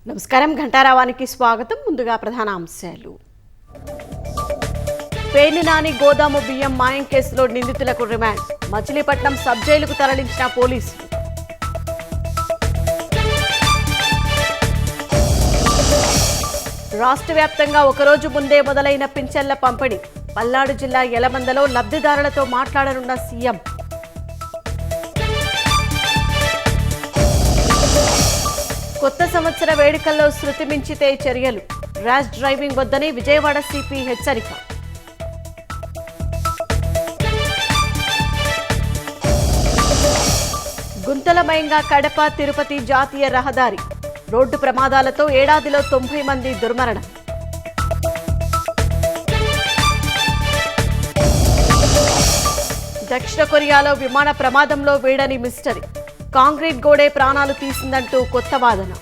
నమస్కారం ఘంటారావానికి స్వాగతం. ముందుగా ప్రధాన అంశాలు. పేర్ని నాని గోదాము బియ్యం మాయం కేసులో నిందితులకు రిమాండ్. మచిలీపట్నం సబ్ జైలుకు తరలించిన పోలీసులు. రాష్ట్ర వ్యాప్తంగా ఒకరోజు ముందే మొదలైన పింఛన్ల పంపిణీ. పల్నాడు జిల్లా యలమందలో లబ్ధిదారులతో మాట్లాడనున్న సీఎం. కొత్త సంవత్సర వేడుకల్లో శృతి మించితే చర్యలు. ర్యాష్ డ్రైవింగ్ వద్దని విజయవాడ సిపి హెచ్చరిక. గుంతలమయంగా కడప తిరుపతి జాతీయ రహదారి. రోడ్డు ప్రమాదాలతో ఏడాదిలో 90 మంది దుర్మరణం. దక్షిణ కొరియాలో విమాన ప్రమాదంలో వీడని మిస్టరీ. కాంక్రీట్ గోడే ప్రాణాలు తీసిందంటూ కొత్త వాదన.